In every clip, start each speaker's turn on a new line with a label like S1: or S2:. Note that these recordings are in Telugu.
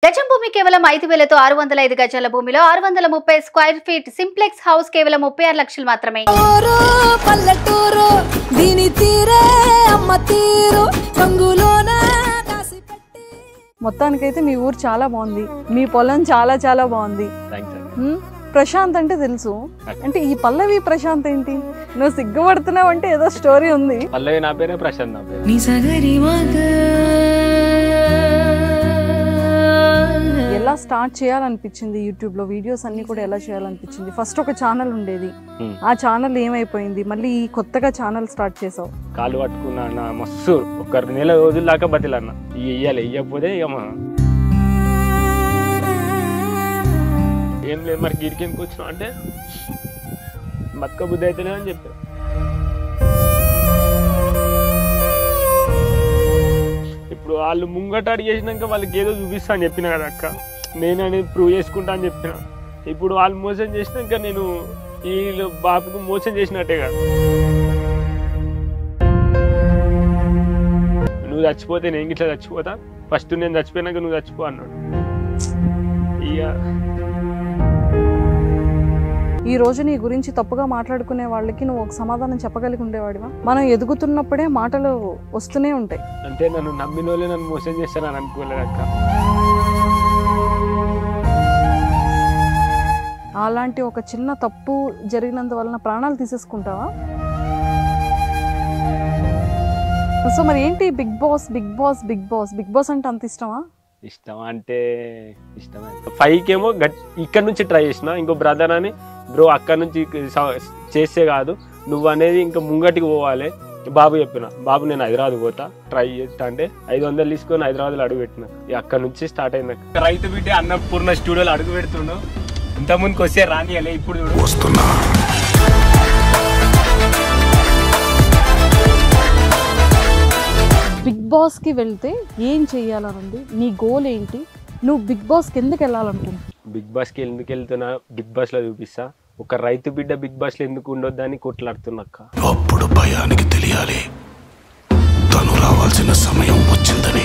S1: గజం భూమి కేవలం 5,000తో 605 గజాల భూమిలో 630 స్క్వేర్ ఫీట్ సింప్లెక్స్ హౌస్ కేవలం 36 లక్షలు మాత్రమే.
S2: మొత్తానికైతే మీ ఊరు చాలా బాగుంది, మీ పొలం చాలా చాలా బాగుంది. ప్రశాంత్ అంటే తెలుసు, అంటే ఈ పల్లవి ప్రశాంత్ ఏంటి? నువ్వు సిగ్గుపడుతున్నావు అంటే ఏదో స్టోరీ ఉంది.
S3: పల్లవి నా పేరే ప్రశాంత్ నా పేరు.
S2: ఎలా స్టార్ట్ చేయాలనిపించింది? యూట్యూబ్ లో వీడియోస్ అన్ని కూడా ఎలా చేయాలనిపించింది? ఫస్ట్ ఒక ఛానల్ ఉండేది, ఆ ఛానల్ ఏమైపోయింది? మళ్ళీ కొత్తగా ఛానల్ స్టార్ట్ చేసావు.
S3: కాలు పట్టుకున్నా అన్న, మస్తు ఒక నెల రోజుల దాకా బతిలన్న. ఇయ్యాలి, ఇయ్యకపోతే ఇక ఏం లేదు. మరి గిరికి ఎందుకు వచ్చినావు అంటే బతుక బుద్ధి అయితేనే అని చెప్పారు. ఇప్పుడు వాళ్ళు ముంగట అడిగేసినాక వాళ్ళకి ఏదో చూపిస్తా అని చెప్పిన కదా అక్క, నేను అనేది ప్రూవ్ చేసుకుంటా అని చెప్పిన. ఇప్పుడు వాళ్ళు మోసం చేసినాక నేను వీళ్ళు బాబుకు మోసం చేసినట్టే కదా. నువ్వు చచ్చిపోతే నేను ఇట్లా చచ్చిపోతా, ఫస్ట్ నేను చచ్చిపోయినాక నువ్వు చచ్చిపో అన్నాడు. ఇక
S2: ఈ రోజు నీ గురించి తప్పుగా మాట్లాడుకునే వాళ్ళకి నువ్వు ఒక సమాధానం చెప్పగలిగి ఉండేవాడివా? మనం ఎదుగుతున్నప్పుడే మాటలు వస్తూనే ఉంటాయి.
S3: అంటే నన్ను నమ్మిన వాళ్ళే నన్ను మోసం చేస్తానని అనుకోలేదు అక్క.
S2: అలాంటి ఒక చిన్న తప్పు జరిగినందువలన ప్రాణాలు తీసేసుకుంటావా? సో మరి ఏంటి Bigg Boss Bigg Boss Bigg Boss Bigg Boss అంటే అంత ఇష్టమా?
S3: ఇష్టం అంటే ఇష్టమే. 5కి ఏమో ఇక్కడ నుంచి ట్రై చేసిన, ఇంకో బ్రదర్ అని బ్రో అక్కడ నుంచి చేస్తే కాదు నువ్వు అనేది ఇంకా ముంగటికి పోవాలి. బాబు చెప్పిన, బాబు నేను హైదరాబాద్ పోతా ట్రై చేస్తా అంటే 500 తీసుకొని హైదరాబాద్లో అడుగు పెట్టిన. అక్కడ నుంచి స్టార్ట్ అయింది. రైతు బిడ్డ అన్నపూర్ణ స్టూడియోలో అడుగు పెడుతుండు. ఇంతకుముందుకు వస్తే రానియాలి, ఇప్పుడు వస్తున్నా.
S2: బిగ్ బాస్కి వెళ్తే ఏం చెయ్యాలనుంది? నీ గోల్ ఏంటి? నువ్వు బిగ్ బాస్కి ఎందుకు వెళ్ళాలనుకుంటున్నావు?
S3: బిగ్ బాస్కి ఎందుకు వెళ్తున్నా, బిగ్ బాస్లో చూపిస్తా. ఒక రైతు బిడ్డ బిగ్ బాస్లో ఎందుకు ఉండొద్దని కొట్లాడుతున్నాక్క.
S4: అప్పుడు భయానికి తెలియాలి తను రావాల్సిన సమయం వచ్చిందని.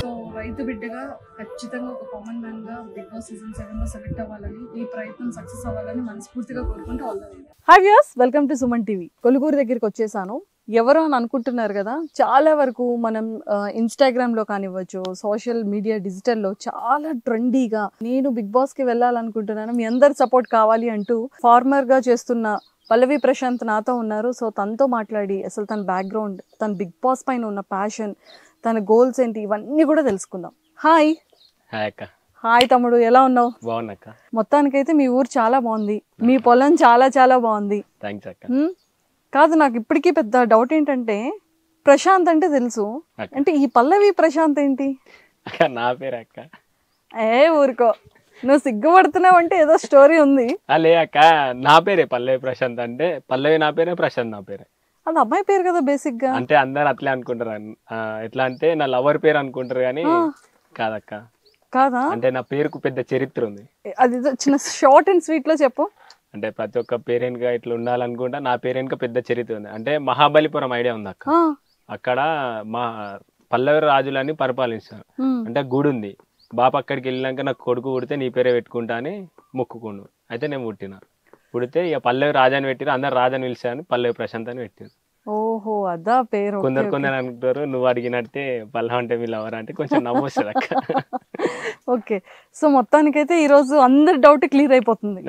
S2: సో రైతు బిడ్డగా ఖచ్చితంగా ఒక కామన్ మ్యాన్ గా బిగ్ బాస్ సీజన్ 7లో సెలెక్ట్ అవ్వాలని, ఈ ప్రయత్నం సక్సెస్ అవ్వాలని మనస్ఫూర్తిగా కోరుకుంటూ all. Hi viewers, welcome to Suman TV. Kolugur దగ్గరికి వచ్చేసాను. ఎవరో అని అనుకుంటున్నారు కదా, చాలా వరకు మనం ఇన్స్టాగ్రామ్లో కానివ్వచ్చు, సోషల్ మీడియా డిజిటల్లో చాలా ట్రెండీగా నేను బిగ్ బాస్కి వెళ్ళాలనుకుంటున్నాను, మీ అందరి సపోర్ట్ కావాలి అంటూ ఫార్మర్గా చేస్తున్న పల్లవి ప్రశాంత్ నాతో ఉన్నారు. సో తనతో మాట్లాడి అసలు తన బ్యాక్గ్రౌండ్, తన బిగ్ బాస్ పైన ఉన్న ప్యాషన్, తన గోల్స్ ఏంటి, ఇవన్నీ కూడా తెలుసుకుందాం. హాయ్.
S3: హాయ్ అక్క.
S2: హాయ్ తమ్ముడు, ఎలా ఉన్నావు?
S3: బాగున్నాక.
S2: మొత్తానికైతే మీ ఊరు చాలా బాగుంది, మీ పొలం చాలా చాలా బాగుంది.
S3: థ్యాంక్స్ అక్క.
S2: కాదు, నాకు ఇప్పటికీ పెద్ద డౌట్ ఏంటంటే ప్రశాంత్ అంటే తెలుసు, అంటే ఈ పల్లవి ప్రశాంత్ ఏంటి?
S3: అక్క నా పేరు అక్క.
S2: ఊరుకో, నువ్వు సిగ్గుపడుతున్నావు అంటే ఏదో స్టోరీ ఉంది.
S3: లే అక్క, నా పేరే పల్లవి ప్రశాంత్. అంటే పల్లవి నా పేరే, ప్రశాంత్ నా పేరే.
S2: అది అమ్మాయి పేరు కదా బేసిక్ గా.
S3: అంటే అందరు అట్లే అనుకుంటారు. ఎట్లా అంటే నా లవర్ పేరు అనుకుంటారు కానీ కాదక్క.
S2: కాదా?
S3: అంటే నా పేరుకు పెద్ద చరిత్ర ఉంది.
S2: అది చిన్న షార్ట్ అండ్ స్వీట్ లో చెప్పు.
S3: అంటే ప్రతి ఒక్క పేరెంట్ గా ఇట్లా ఉండాలనుకుంటా. నా పేరెంట్ గా పెద్ద చరిత్ర ఉంది. అంటే మహాబలిపురం ఐడియా ఉంది అక్క. అక్కడ మా పల్లవి రాజులని పరిపాలిస్తారు. అంటే గుడి ఉంది. బాప అక్కడికి వెళ్ళినాక నాకు కొడుకు పుడితే నీ పేరే పెట్టుకుంటా అని మొక్కుకుండు. అయితే నేను పుట్టిన. పుడితే ఇక పల్లవి రాజాని పెట్టిరు. అందరు రాజాని పిలిచాను, పల్లవి ప్రశాంత్ అని పెట్టారు.
S2: ఓహో, అదా పేరు.
S3: కొందరు అనుకుంటారు నువ్వు అడిగినట్టే పల్లవి అంటే వీళ్ళు ఎవరు అంటే కొంచెం నమ్మొస్తుంది అక్క.
S2: ఓకే, సో మొత్తానికైతే ఈ రోజు అందరి డౌట్ క్లియర్ అయిపోతుంది.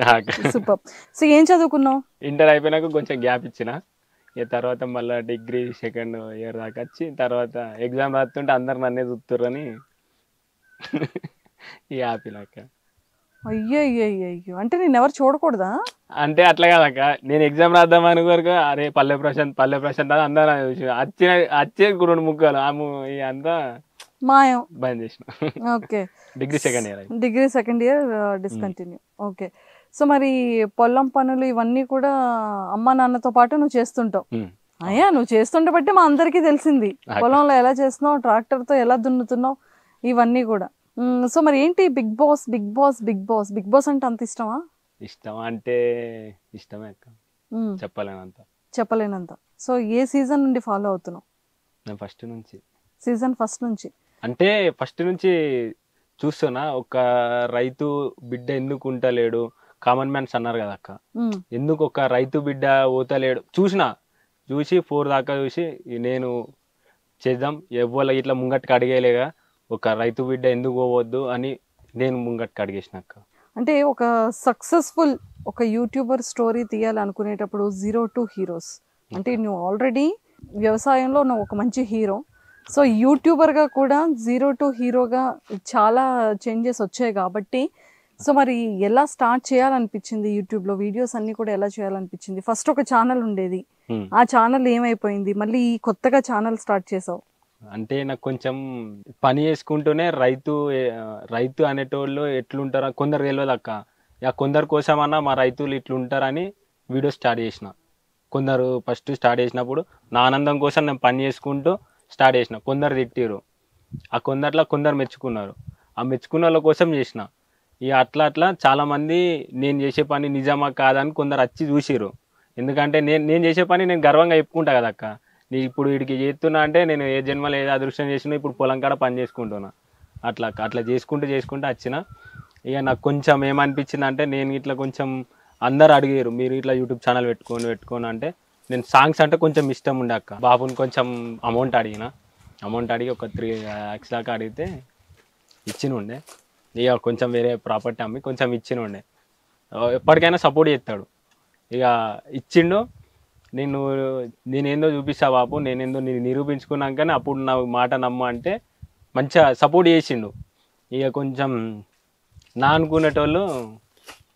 S2: సూపర్. సో ఏం చదువుకున్నావు?
S3: ఇంటర్ అయిపోయినాక కొంచెం గ్యాప్ ఇచ్చిన. ఇక తర్వాత మళ్ళీ డిగ్రీ సెకండ్ ఇయర్ దాకా వచ్చి తర్వాత ఎగ్జామ్ రాస్తుంటే అందరు నన్నే చూస్తుర్రని ఈ హ్యాపీలాక.
S2: అయ్యో, అంటే నేను ఎవరు చూడకూడదా?
S3: అంటే అట్లా కాదక్క, నేను ఎగ్జామ్ రాద్దామని వరకు అరే పల్లవి ప్రశాంత్ అని అందరూ వచ్చే 2 ముగ్గులు అంతా
S2: మాయం
S3: బంద్ చేసిన.
S2: Okay,
S3: degree
S2: second year discontinue. Okay, so మరి పొలం పనులు ఇవన్నీ కూడా అమ్మా నాన్నతో పాటు నువ్వు చేస్తుంటావు. అయ్యా, నువ్వు చేస్తుంటే బట్టి మా అందరికీ తెలిసింది పొలంలో ఎలా చేస్తున్నావు, ట్రాక్టర్తో ఎలా దున్నుతున్నావు, ఇవన్నీ కూడా. సో మరి ఏంటి Bigg Boss Bigg Boss Bigg Boss Bigg Boss అంటే అంత ఇష్టమా?
S3: ఇష్టం అంటే ఇష్టమే అక్క,
S2: చెప్పలేనంత. సో ఏ సీజన్ నుండి ఫాలో అవుతున్నావు?
S3: నేను ఫస్ట్ నుంచి.
S2: సీజన్ ఫస్ట్ నుంచి
S3: అంటే ఫస్ట్ నుంచి చూస్తున్నా ఒక రైతు బిడ్డ ఎందుకు ఉంటలేడు, కామన్ మ్యాన్స్ అన్నారు కదా అక్క, ఎందుకు ఒక రైతు బిడ్డ పోతలేడు చూసి 4 దాకా చూసి నేను చేద్దాం ఎవ్వరు ఇట్లా ముంగట్టుకు అడిగేలేగా ఒక రైతు బిడ్డ ఎందుకు పోవద్దు అని నేను ముంగట్టుకు అడిగేసినాక.
S2: అంటే ఒక సక్సెస్ఫుల్ ఒక యూట్యూబర్ స్టోరీ తీయాలనుకునేటప్పుడు 0 to హీరోస్ అంటే నువ్వు ఆల్రెడీ వ్యవసాయంలో నువ్వు ఒక మంచి హీరో, సో యూట్యూబర్గా కూడా 0 to హీరోగా చాలా చేంజెస్ వచ్చాయి కాబట్టి సో మరి ఎలా స్టార్ట్ చేయాలనిపించింది, యూట్యూబ్లో వీడియోస్ అన్నీ కూడా ఎలా చేయాలనిపించింది? ఫస్ట్ ఒక ఛానల్ ఉండేది, ఆ ఛానల్ ఏమైపోయింది, మళ్ళీ కొత్తగా ఛానల్ స్టార్ట్ చేసావు?
S3: అంటే నాకు కొంచెం పని చేసుకుంటూనే రైతు అనేటోళ్ళు ఎట్లుంటారో కొందరు తెలియదు అక్క. ఇక కొందరు కోసమన్నా మా రైతులు ఇట్లుంటారని వీడియో స్టార్ట్ చేసిన. కొందరు ఫస్ట్ స్టార్ట్ చేసినప్పుడు నా ఆనందం కోసం నేను పని చేసుకుంటూ స్టార్ట్ చేసిన. కొందరు తిట్టిరు, ఆ కొందరిలో కొందరు మెచ్చుకున్నారు, ఆ మెచ్చుకున్న వాళ్ళ కోసం చేసిన. ఇక అట్లా చాలామంది నేను చేసే పని నిజమా కాదని కొందరు వచ్చి చూసిరు. ఎందుకంటే నేను చేసే పని నేను గర్వంగా చెప్పుకుంటా కదా అక్క. నీ ఇప్పుడు వీడికి చేస్తున్నా అంటే నేను ఏ జన్మలో ఏదో అదృష్టం చేసినా ఇప్పుడు పొలం కాడ పని చేసుకుంటున్నా. అట్లా చేసుకుంటూ వచ్చిన. ఇక నాకు కొంచెం ఏమనిపించింది అంటే నేను ఇట్లా కొంచెం అందరు అడిగారు మీరు ఇట్లా యూట్యూబ్ ఛానల్ పెట్టుకోను అంటే నేను సాంగ్స్ అంటే కొంచెం ఇష్టం ఉండే అక్క. బాబుని కొంచెం అమౌంట్ అడిగి ఒక 3 lakhs దాకా అడిగితే ఇచ్చినుండే. ఇక కొంచెం వేరే ప్రాపర్టీ అమ్మి కొంచెం ఇచ్చినుండే. ఎప్పటికైనా సపోర్ట్ చేస్తాడు. ఇక ఇచ్చిండు. నేనేందో చూపిస్తా బాబు, నేనేందో నేను నిరూపించుకున్నాకనే అప్పుడు నా మాట నమ్ము అంటే మంచిగా సపోర్ట్ చేసిండు. ఇక కొంచెం నా అనుకునేటోళ్ళు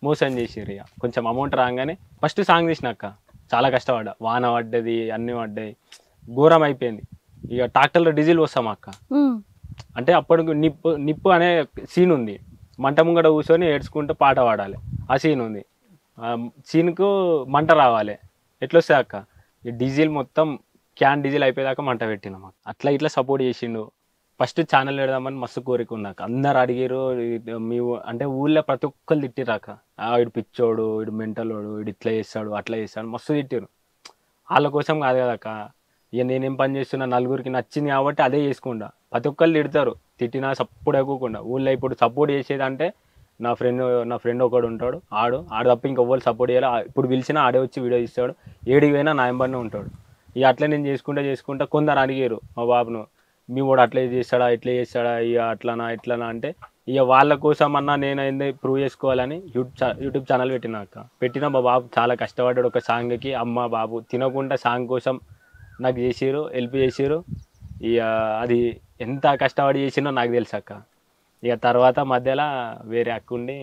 S3: మోసం చేసిర్రు. ఇక కొంచెం అమౌంట్ రాగానే ఫస్ట్ సాంగ్ తీసినాక చాలా కష్టపడ్డా, వాన పడ్డది అన్నీ పడ్డాయి, ఘోరం అయిపోయింది. ఇక ట్రాక్టర్లో డీజిల్ వస్తాం అక్క. అంటే అప్పటికి నిప్పు అనే సీన్ ఉంది, మంట ముంగట కూర్చొని ఏడ్చుకుంటూ పాట పాడాలి, ఆ సీన్ ఉంది. సీన్కు మంట రావాలి, ఎట్లొస్తాయి అక్క ఈ డీజిల్ మొత్తం క్యాన్ డీజిల్ అయిపోయేదాకా మంట పెట్టినాం. అట్లా ఇట్లా సపోర్ట్ చేసిండు. ఫస్ట్ ఛానల్ పెడదామని మస్తు కోరిక ఉన్నాక అందరు అడిగారు. మీ అంటే ఊళ్ళో ప్రతి ఒక్కరు తిట్టిరాక, వీడు పిచ్చోడు, వీడు మెంటలోడు, వీడు ఇట్లా చేస్తాడు అట్లా చేస్తాడు మస్తు తిట్టారు. వాళ్ళ కోసం కాదు కదక్క, ఇక నేనేం పని చేస్తున్నా నలుగురికి నచ్చింది కాబట్టి అదే చేసుకుంటా. ప్రతి ఒక్కరు తిడతారు, తిట్టినా సపోర్ట్ ఎక్కువకుండా. ఊళ్ళో ఇప్పుడు సపోర్ట్ చేసేది అంటే నా ఫ్రెండ్ ఒకడు ఉంటాడు, ఆడు తప్ప ఇంకొవ్వరు సపోర్ట్ చేయాలి. ఇప్పుడు పిలిచినా ఆడే వచ్చి వీడియో ఇస్తాడు, ఏడికి పోయినా నా ఎంబడినే ఉంటాడు. ఇక అట్లా నేను చేసుకుంటా కొందరు అడిగారు మా బాబును, మీ వాడు అట్లా చేస్తాడా ఇట్లా చేస్తాడా, ఇక ఇట్లానా అంటే ఇక వాళ్ళ కోసం అన్నా నేను ఏంది ప్రూవ్ చేసుకోవాలని యూట్యూబ్ ఛానల్ పెట్టిన మా బాబు చాలా కష్టపడ్డాడు. ఒక సాంగ్కి అమ్మ బాబు తినకుండా సాంగ్ కోసం నాకు హెల్ప్ చేసిరు. ఇక అది ఎంత కష్టపడి చేసినో నాకు తెలుసు అక్క. ఇక తర్వాత మధ్యలో వేరే అక్క ఉండి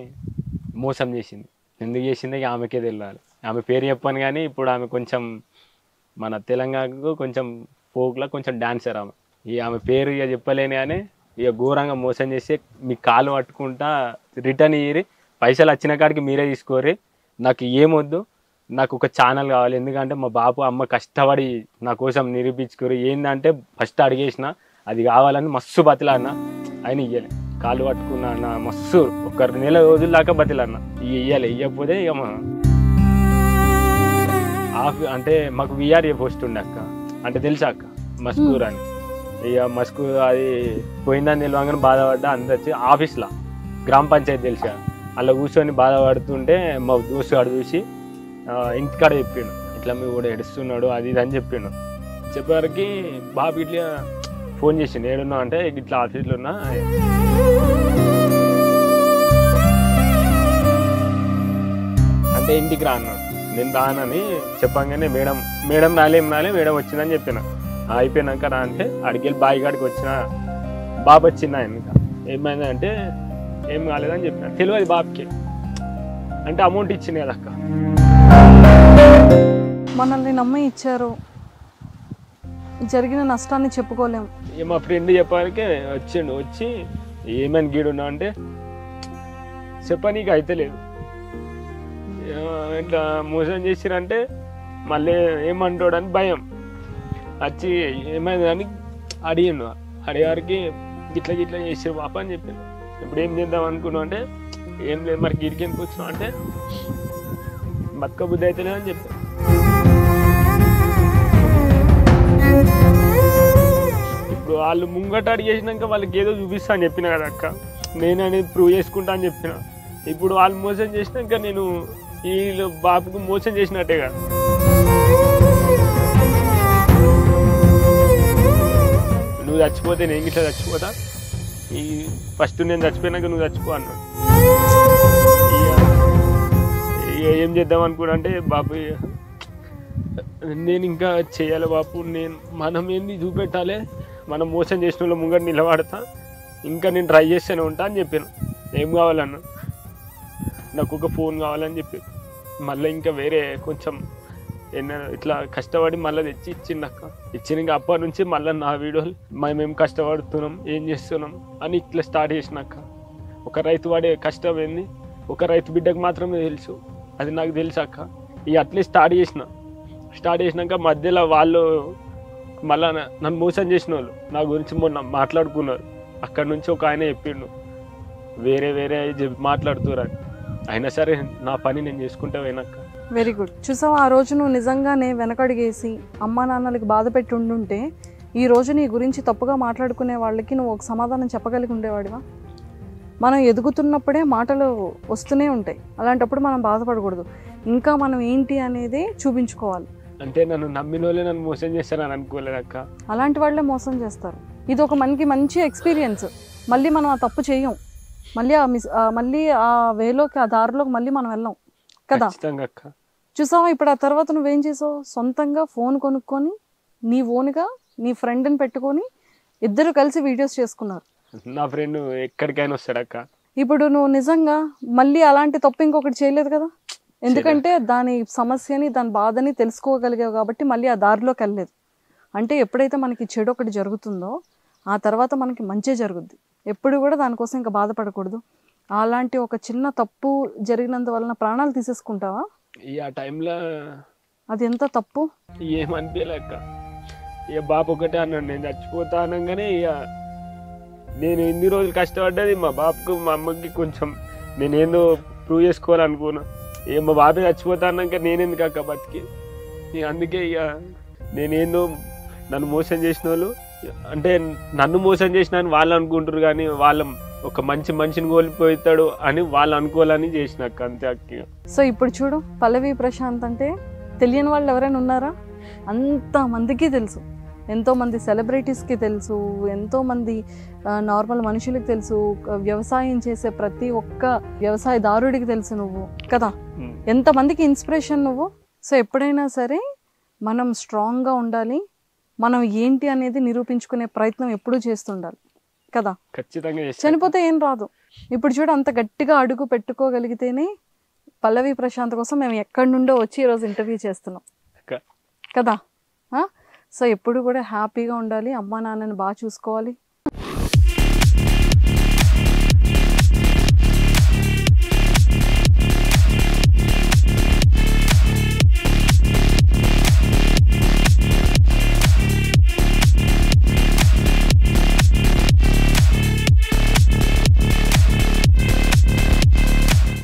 S3: మోసం చేసింది. ఎందుకు చేసిందో ఇక ఆమెకే తెలియాలి. ఆమె పేరు చెప్పాను కానీ ఇప్పుడు ఆమె కొంచెం మన తెలంగాణకు కొంచెం ఫోక్లో కొంచెం డాన్సర్ ఆమె. ఇక ఆమె పేరు ఇక చెప్పలేని కానీ ఇక ఘోరంగా మోసం చేసి మీ కాలు పట్టుకుంటా రిటర్న్ ఇయ్యి, పైసలు వచ్చిన కాడికి మీరే తీసుకోరి, నాకు ఏమొద్దు, నాకు ఒక ఛానల్ కావాలి. ఎందుకంటే మా బాపు అమ్మ కష్టపడి నా కోసం నిరూపించుకోరు. ఏంటంటే ఫస్ట్ అడిగేసిన అది కావాలని మస్తు బతిలాడినా, ఆయన ఇయ్యలే. కాలు పట్టుకున్నా అన్న మస్తు ఒక 2 నెలల రోజుల దాకా బతిలాడిన, ఇయ్యకపోతే ఇక అంటే మాకు విఆర్ఏ పోస్ట్ ఉండే అక్క, అంటే తెలుసా అక్క మస్కూర్ అని. ఇక మస్కూర్ అది పోయిందని తెలియగానే బాధపడ్డా. అందరు ఆఫీస్లో గ్రామ పంచాయతీ తెలుసా, అలా కూర్చొని బాధపడుతుంటే మా దోస్తు గాడు చూసి ఇంటికాడ చెప్పిండు, ఇట్లా మీ కూడా ఏడుస్తున్నాడు అది ఇది అని చెప్పిండు. చెప్పేవారికి బాబు ఇట్లా ఫోన్ చేసిండు, ఏడున్నా అంటే ఇట్లా ఆఫీస్లో ఉన్నా, అంటే ఇంటికి రా అన్నాడు. నేను రానని చెప్పంగానే మేడం రాలే మేడం వచ్చిందని చెప్పిన. అయిపోయినాక రా అంటే అడిగి బావి కాడికి వచ్చిన బాబు వచ్చింది ఆయనక. ఏమైందంటే ఏం కాలేదని చెప్పిన. తెలియదు బాబుకి, అంటే అమౌంట్ ఇచ్చింది కదా అక్క.
S2: మనల్ని నమ్మి ఇచ్చారు, జరిగిన నష్టాన్ని చెప్పుకోలేము.
S3: మా ఫ్రెండ్ చెప్పడానికి వచ్చిండు, వచ్చి ఏమని గీడున్నా అంటే చెప్పనీకి అయితే లేదు, ఇట్లా మోసం చేసిరంటే మళ్ళీ ఏమంటాడని భయం వచ్చి ఏమైందని అడిగిండు. అడిగారికి గిట్లా చేసారు పాప అని చెప్పాను. ఇప్పుడు ఏం చేద్దాం అనుకున్నావు అంటే ఏం లేదు, మరి గిరికి ఎందుకు వచ్చినావు అంటే బతుక బుద్ధి అయితే లేదని చెప్పాను. ఇప్పుడు వాళ్ళు ముంగట అడిగేసినాక వాళ్ళకి ఏదో చూపిస్తా అని చెప్పిన కదా అక్క. నేను అనేది ప్రూవ్ చేసుకుంటా అని చెప్పిన. ఇప్పుడు వాళ్ళు మోసం చేసినాక నేను వీళ్ళు బాబుకు మోసం చేసినట్టే కదా. నువ్వు చచ్చిపోతే నేను ఇట్లా చచ్చిపోతా, ఈ ఫస్ట్ నేను చచ్చిపోయినాక నువ్వు చచ్చిపో అన్నాడు. ఏం చేద్దాం అనుకున్నా అంటే బాబు నేను ఇంకా చేయాలి బాపు, నేను మనం ఏంది చూపెట్టాలి, మనం మోసం చేసిన వాళ్ళ ముంగట నిలబడతా, ఇంకా నేను ట్రై చేస్తూనే ఉంటా అని చెప్పాను. ఏం కావాలన్నా నాకు ఒక ఫోన్ కావాలని చెప్పి మళ్ళీ ఇంకా వేరే కొంచెం ఇట్లా కష్టపడి మళ్ళీ తెచ్చి ఇచ్చిండక్క. ఇచ్చిన అప్పటి నుంచి మళ్ళీ నా వీడియోలు మేము కష్టపడుతున్నాం, ఏం చేస్తున్నాం అని ఇట్లా స్టార్ట్ చేసినాక. ఒక రైతు వాడే కష్టం ఏంది ఒక రైతు బిడ్డకు మాత్రమే తెలుసు, అది నాకు తెలుసు అక్క. ఇక అట్లే స్టార్ట్ చేసినాక మధ్యలో వాళ్ళు మళ్ళా నన్ను మోసం చేసిన వాళ్ళు నా గురించి మొన్న మాట్లాడుకున్నారు. అక్కడ నుంచి ఒక ఆయన చెప్పిండు వేరే మాట్లాడుతున్నారు. అయినా సరే నా పని నేను చేసుకుంటా పోయినాక.
S2: Very good. చూసావా, ఆ రోజు నువ్వు నిజంగానే వెనకడిగేసి అమ్మా నాన్నలకి బాధ పెట్టి ఉండుంటే ఈ రోజు నీ గురించి తప్పుగా మాట్లాడుకునే వాళ్ళకి నువ్వు ఒక సమాధానం చెప్పగలిగి ఉండేవాడివా? మనం ఎదుగుతున్నప్పుడే మాటలు వస్తూనే ఉంటాయి, అలాంటప్పుడు మనం బాధపడకూడదు. ఇంకా మనం ఏంటి అనేది చూపించుకోవాలి.
S3: అంటే నన్ను నమ్మిన వాళ్ళే నన్ను మోసం చేస్తారని అనుకోలేదక్క.
S2: అలాంటి వాళ్ళే మోసం చేస్తారు. ఇది ఒక మనకి మంచి ఎక్స్పీరియన్స్. మళ్ళీ మనం ఆ తప్పు చేయం, మళ్ళీ ఆ వేలోకి ఆ దారిలోకి మళ్ళీ మనం వెళ్ళాం కదా. చూసావా, ఇప్పుడు ఆ తర్వాత నువ్వేం చేసావు? సొంతంగా ఫోన్ కొనుక్కొని నీ ఓన్గా నీ ఫ్రెండ్ని పెట్టుకొని ఇద్దరు కలిసి వీడియోస్ చేసుకున్నారు.
S3: నా ఫ్రెండ్ ఎక్కడికైనా వస్తాడక్క.
S2: ఇప్పుడు నువ్వు నిజంగా మళ్ళీ అలాంటి తప్పు ఇంకొకటి చేయలేదు కదా, ఎందుకంటే దాని సమస్యని దాని బాధని తెలుసుకోగలిగావు కాబట్టి మళ్ళీ ఆ దారిలోకి వెళ్ళలేదు. అంటే ఎప్పుడైతే మనకి చెడు ఒకటి జరుగుతుందో ఆ తర్వాత మనకి మంచి జరుగుద్ది. ఎప్పుడు కూడా దానికోసం ఇంకా బాధపడకూడదు. అలాంటి ఒక చిన్న తప్పు జరిగినందువలన ప్రాణాలు తీసేసుకుంటావా?
S3: ఈ ఆ టైంలో
S2: అది ఎంత తప్పు
S3: ఏమనిపించలేక ఇక బాబు ఒకటే అన్నాడు నేను చచ్చిపోతా అనగానే ఇక నేను ఎన్ని రోజులు కష్టపడ్డది మా బాబుకు మా అమ్మకి కొంచెం నేనేందో ప్రూవ్ చేసుకోవాలనుకున్నా. ఇక మా బాబే చచ్చిపోతా అన్నాక నేనెందుకు అక్క బతికి. అందుకే ఇక నేనేందో నన్ను మోసం చేసిన వాళ్ళు అంటే నన్ను మోసం చేసిన అని వాళ్ళు అనుకుంటారు, కానీ వాళ్ళ ఒక మంచి మనిషిని కోల్పోతాడు అని వాళ్ళు అనుకోవాలని చేసినాక అంతే అక్క.
S2: సో ఇప్పుడు చూడు, పల్లవి ప్రశాంత్ అంటే తెలియని వాళ్ళు ఎవరైనా ఉన్నారా? అంతమందికి తెలుసు, ఎంతోమంది సెలబ్రిటీస్కి తెలుసు, ఎంతోమంది నార్మల్ మనుషులకి తెలుసు, వ్యవసాయం చేసే ప్రతి ఒక్క వ్యవసాయదారుడికి తెలుసు నువ్వు కదా. ఎంతమందికి ఇన్స్పిరేషన్ నువ్వు. సో ఎప్పుడైనా సరే మనం స్ట్రాంగ్గా ఉండాలి, మనం ఏంటి అనేది నిరూపించుకునే ప్రయత్నం ఎప్పుడూ చేస్తుండాలి కదా.
S3: ఖచ్చితంగా
S2: చనిపోతే ఏం రాదు. ఇప్పుడు చూడు, అంత గట్టిగా అడుగు పెట్టుకోగలిగితేనే పల్లవి ప్రశాంత్ కోసం మేము ఎక్కడి నుండో వచ్చి ఈరోజు ఇంటర్వ్యూ చేస్తున్నాం కదా. సో ఎప్పుడు కూడా హ్యాపీగా ఉండాలి, అమ్మా నాన్నని బాగా చూసుకోవాలి,